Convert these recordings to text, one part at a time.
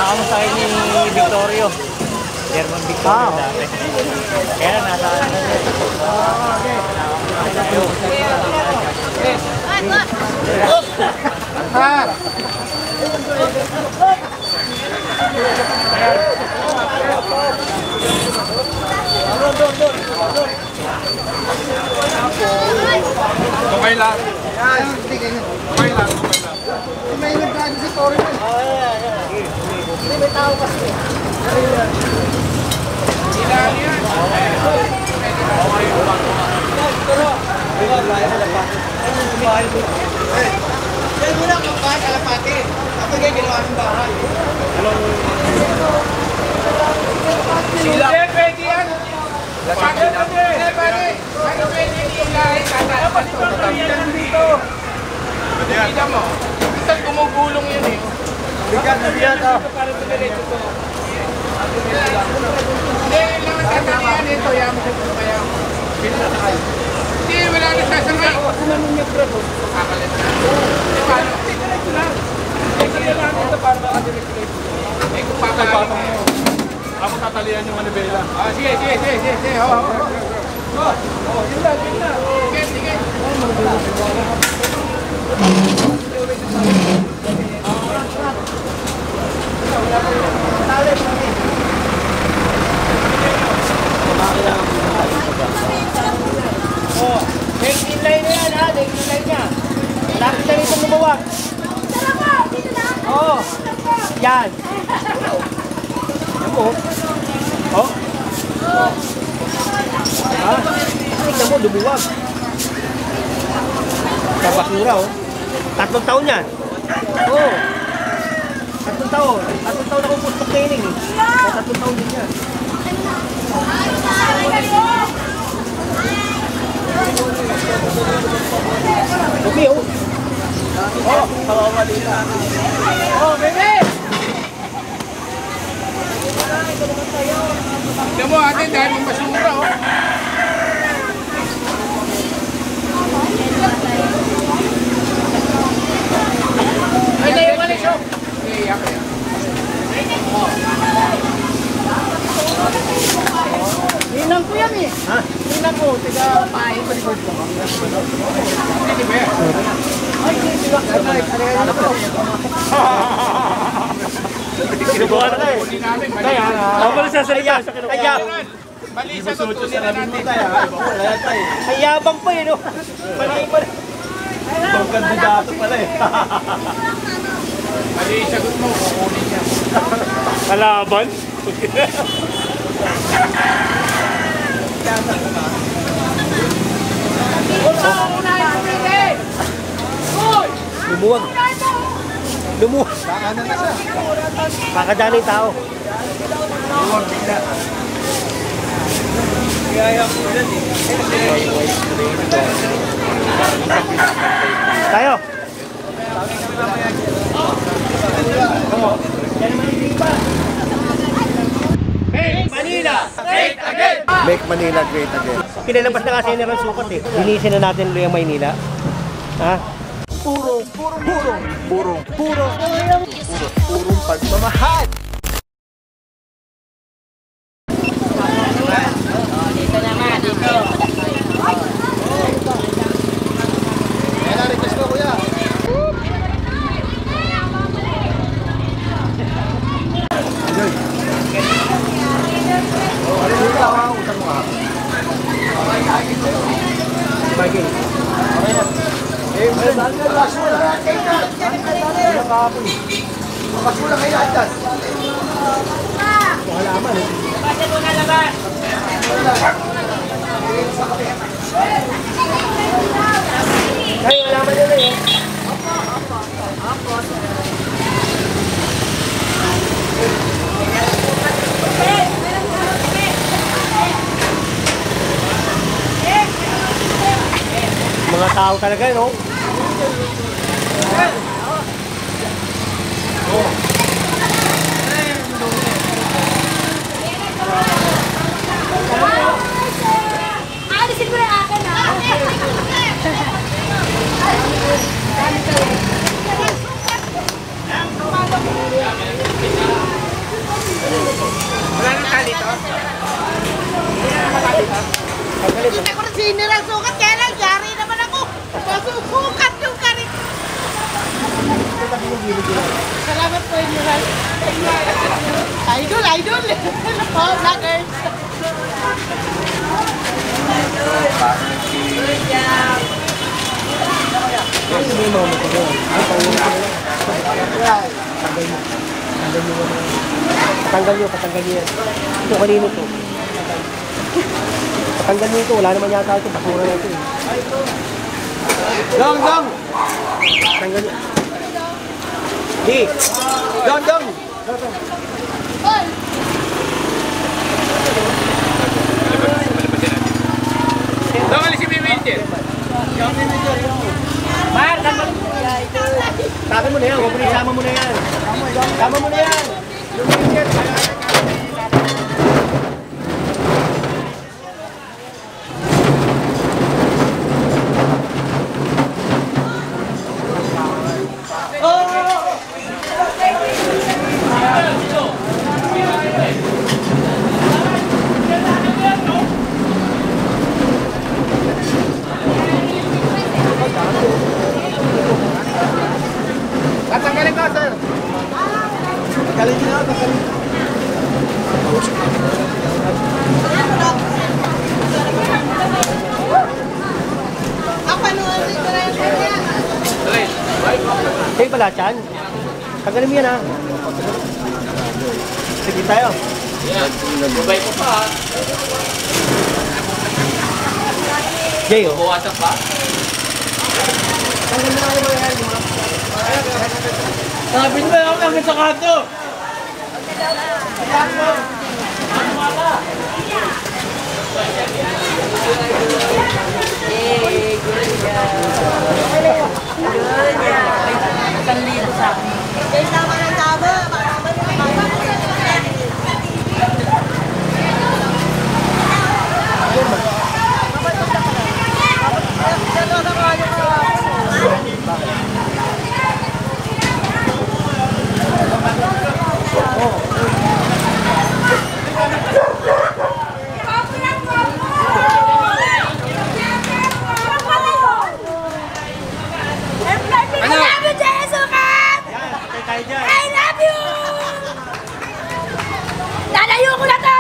Nakamusta kayo ni Victorio. German Victorio dati. Kaya nasa ano Okay lang. Okay lang. May nagdaan si Tory mo. Hindi, may tao kasi. Ilan yan? Yan muna ang bahay kalapati. Ako yung ginawa ng bahay. Sila. Pwede yan. Pwede. Ano pwede ilahin? Dapat ito dito. Kita mo. Minsan gumugulong yun eh. Bigat na bigat ah. Para dumiretso to. Hindi, lang tatalian ito. Yaman ko ito kaya. Hindi, wala na sasangay. Ako naman niya bro. Kakalit na. Hindi, paano? Diretso lang. Diretso lang ito para makadiretso. Eh, kung pakalain mo. Ako tatalian yung manibela. Sige. Yun lang. Sige. Next inline na yan ha, next inline niya. Lapit na rito gumawa. Oo. Yan. Yan mo. Oh. Ha? Tignan mo, lumuwag. Kabasura oh. 3 taon yan. Oo. 3 taon. 3 taon akong post training eh. 3 taon din yan. Bumi oh. Oh, kawawa dito. Oh, bebe! Tignan mo ate, dahil mong basura oh. Ay, na yung malis oh. Iiyak yan. Ninang ko yan eh. Ha? Ninang ko, tiga pahay ko likod ko. Hindi ba yan? Ay, hindi ba? Kinubuha na tayo. Hindi namin, mali. Kaya, ako pala sasalita sa kinubuha. Kaya, Mali sa tutunin na natin. ay yabang pa eh no. Mali pa rin. Ang kandidato pala eh. Mali sagot mo, kukunin niya. Kalaban? Lumuwag. Lumuwag. Kakanan na siya. Kakadali yung tao. Luwag bigla. Tayo. Hey, Manila! Great again! Make Manila great again. Pinalabas na kasi nila ang sukat eh. Linisin na natin ulit ang Maynila. Ha? Purong pagmamahal. Dito naman, dito. Kaya na-request mo kuya. Bagay. Makasula kayo atas. Halaman eh. Bakit mo nalabas? Ay, halaman nila eh. Mga tao talaga, no? Alisin mo yung akin, ha? Idol, idol! Ano po, vloggers? Patanggal nyo yan. Ito, kanino to? Patanggal nyo ito, wala naman yata ito, basura na ito eh. Dong, dong! Patanggal nyo. Di! Dong, dong! Dong, alis si Mimilcher. Sabi mo na yan, huwag mo na isama mo na yan. Isama mo na yan. Tatanggalin ka, sir! Tatanggalin nyo, tatanggalin. Sige pala, Chan. Tanggalin mo yan ha. Sige tayo. Babay ko pa. Jay, oh. Buwasan pa. Sabi nyo lang namin sa kanto! I love you! Lalayo ko na to!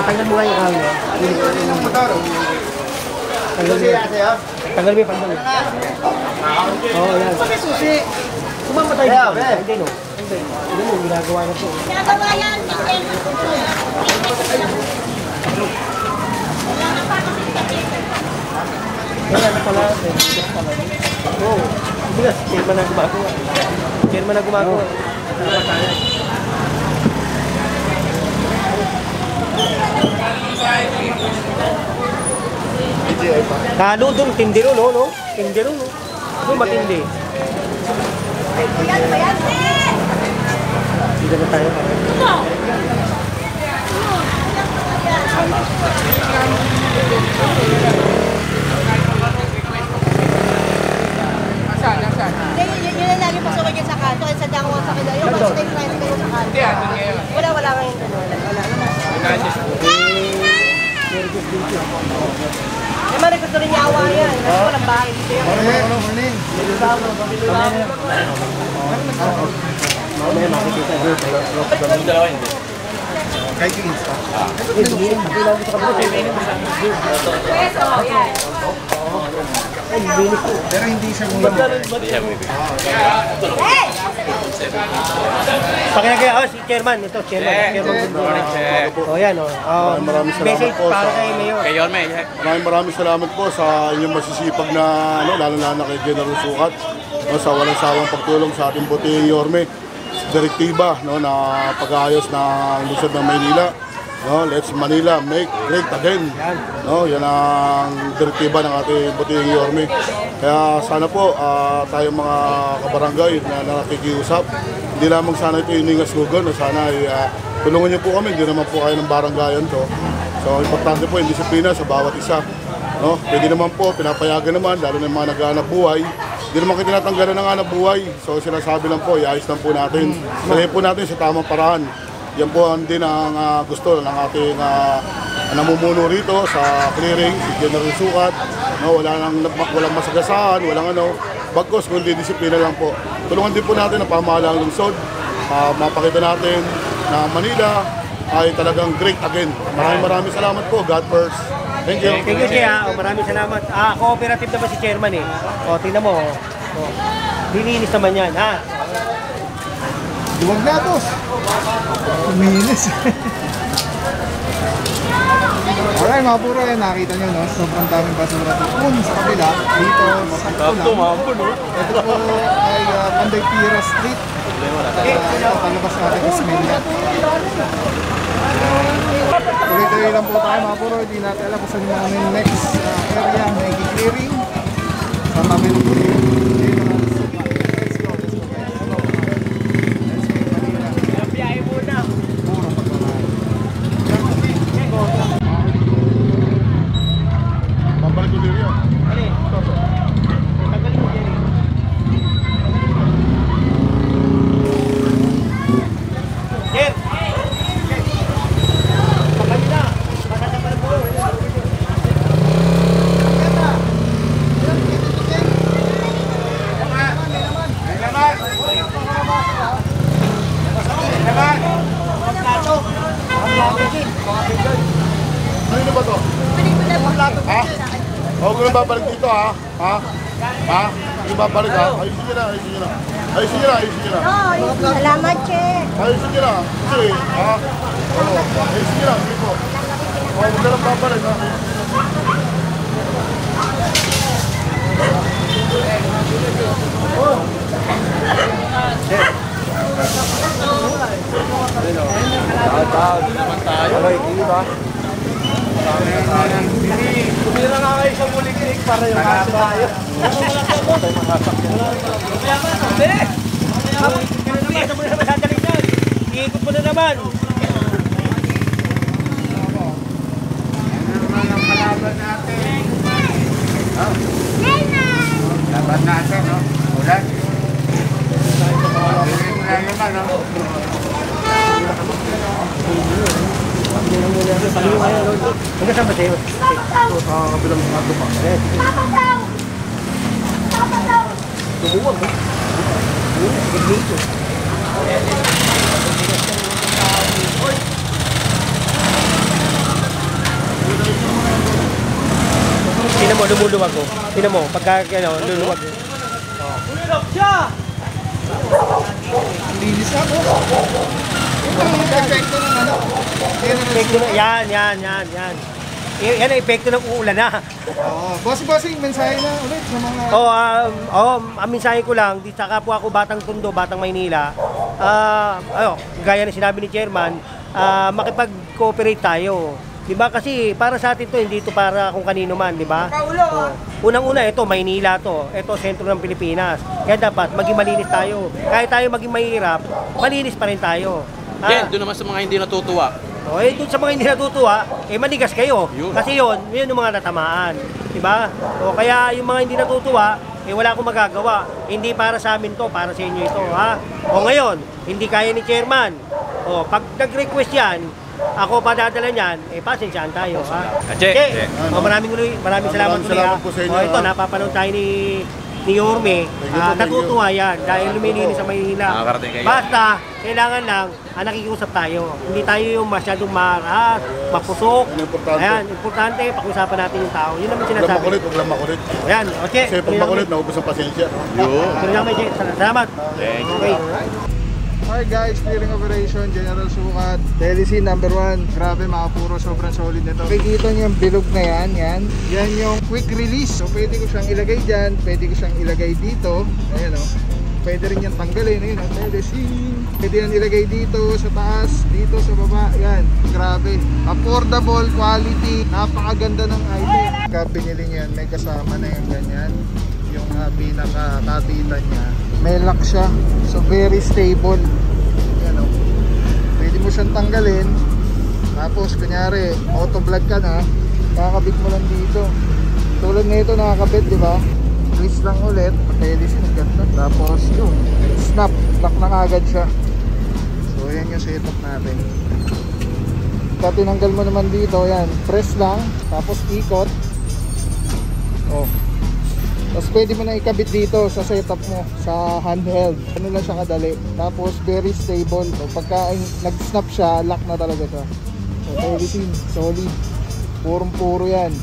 Tanggal mo nga yung kawin. Tanggal mo yung pandal. Oo, yan. Susi! Kumamatay dito. Hindi, no? Hindi mo, ginagawa na po. Nagawa yan! Wala na pala. Oo. Bigas, chairman na gumagawa. Chairman na gumagawa. Talo doon, tindero, no? Tindero, no? Doon matindi. Hindi na tayo. Nasaan? Yun ang lagi pasukin niya sa kanto. Sa dangwa sa kanto. Yung pag stay friend kayo sa kanto. Hindi, andun ngayon. Wala ngayon doon. Wala naman. May mga gusto rin yawa yan. Kasi walang bahay dito yun. Mamaya makikita. Kahit yung insta. Pero hindi siya Pakilagay, si Chairman. Ito, Chairman. Good morning, Chef. O yan, o. Maraming salamat Message po para sa- kay Mayor. Kay Yorme. Maraming salamat po sa inyong masisipag na lalo-lalo kay General Sukat sa walang sawang pagtulong sa ating butihing Yorme. Direktiba na pag-aayos ng lungsod ng Maynila. Let's Manila make great again. Yan ang direktiba ng ating butihing Yorme. Kaya sana po tayong mga kabarangay na nakikiusap, hindi lamang sana ito iningaslugan, sana ay tulungan niyo po kami, hindi naman po kayo ng baranggayan to. So importante po yung disiplina sa bawat isa. No? Pwede naman po, pinapayagan naman, lalo na yung mga nag-aanap buhay. Hindi naman kayo tinatanggalan ng hanap buhay. So sinasabi lang po, iayos lang po natin. Salahin po natin sa tamang paraan. Yan po din ang gusto ng ating namumuno rito sa clearing, si General Sukat. No, walang masagasaan, walang bagkos, kundi disiplina lang po. Tulungan din po natin ang pamahalaang lungsod. Mapakita natin na Manila ay talagang great again. Maraming salamat po. God first. Thank you. Thank you, Chia. Maraming salamat. Cooperative naman si Chairman eh. Tingnan mo. Lilinis naman yan, ha? Huwag na, boss. Kuminis. Alright mga puro, nakita nyo, no? Sobrang daming basura doon sa kabila. Dito, sakto lang. Ito po ay Panday Pira Street. Palabas natin sa Smenya. Tuloy-tuloy lang po tayo mga puro. Hindi natin alam kung saan yung next area na i-clearing. Sa tabi ng puro. Ano ba to? Ha? Huwag ko nang babalik dito, ha? Ha? Ha? Hindi babalik, ha? Ayusin nyo na, ayusin nyo na. Ayusin nyo na, ayusin nyo na. Salamat, Che. Ayusin nyo na. Kasi, ha? Oo. Ayusin nyo na, sige po. Huwag ko nang babalik, ha? Tumira nga kayo sa muling-inig para yung kaso tayo. Iikot mo na naman. Laban natin, no? Ulan. Magkasama ba sa'yo? Kabilang mga ito pa. Tumuwag mo. Dito. Tingnan mo, lumuluwag ko. Tingnan mo, pagka luluwag. Ulirap siya! Linis na po. Ito ang epekto ng ano. Epekto na, yan. Yan ang epekto ng uulan na. Bossing, mensahe na ulit sa mga... Ang mensahe ko lang, di sa kapwa ako Batang Tondo, Batang Maynila, gaya na sinabi ni Chairman, makipag-cooperate tayo. Diba? Kasi para sa atin to, hindi to para kung kanino man, di ba? Unang-una, ito, Maynila to. Ito, sentro ng Pilipinas. Kaya dapat maging malinis tayo. Kahit tayo maging mahirap, malinis pa rin tayo. Doon naman sa mga hindi natutuwa. Doon sa mga hindi natutuwa, manigas kayo. Yun. Kasi yun yung mga natamaan. Diba? Kaya yung mga hindi natutuwa, wala akong magagawa. Hindi para sa amin to, para sa inyo ito. Ha? Ngayon, hindi kaya ni Chairman. Pag nag-request yan, ako pa dadala niyan, pasensyahan tayo. Ha? Che. Maraming salamat ulit. Salamat po sa inyo. Ito, napapanood tayo ni Yorme. Natutuwa yan dahil lumilinis sa Maynila. Nakakarating kayo. Basta, kailangan lang, nakikiusap tayo. Hindi tayo yung masyadong maras, mapusok. Importante. Ayan, importante, pakiusapan natin yung tao. Yun naman Huwag lang sinasabi. makulit, huwag lang makulit. Ayan, okay. Kasi pag makulit, naubos ang pasensya. Tuloy lang, Che. Salamat. Thank you. Okay. Alright guys, clearing operation, General Sukat, LEC number 1. Grabe mga puro, sobrang solid nito. Nakikita niyo yung bilog na yan. Yan yung quick release. So pwede ko siyang ilagay dyan, pwede ko siyang ilagay dito. Ayan o. Pwede rin yan tanggalin. Ayan o, LEC. Pwede yan ilagay dito sa taas, dito sa baba. Yan, grabe. Affordable, quality, napakaganda ng item. Pagka binili niyan, may kasama na yung ganyan. Yung pinaka-kabitan niya. May lock siya. So very stable. Yan o. Pwede mo siya siyang tanggalin, tapos kunyari auto vlog ka na, kakabit mo lang dito. Tulad nito nakakabit, di ba? Twist lang ulit, patelis ng ganda. Tapos yun, snap, lock na agad siya. So yan yung setup natin. Pag tinanggal mo naman dito, yan, press lang, tapos ikot. Oh. Tapos pwede mo na ikabit dito sa setup mo, sa handheld. Ano lang siya kadali. Tapos very stable. So, pagka nag-snap siya, lock na talaga siya. So, Telesin, solid. Purong-puro yan.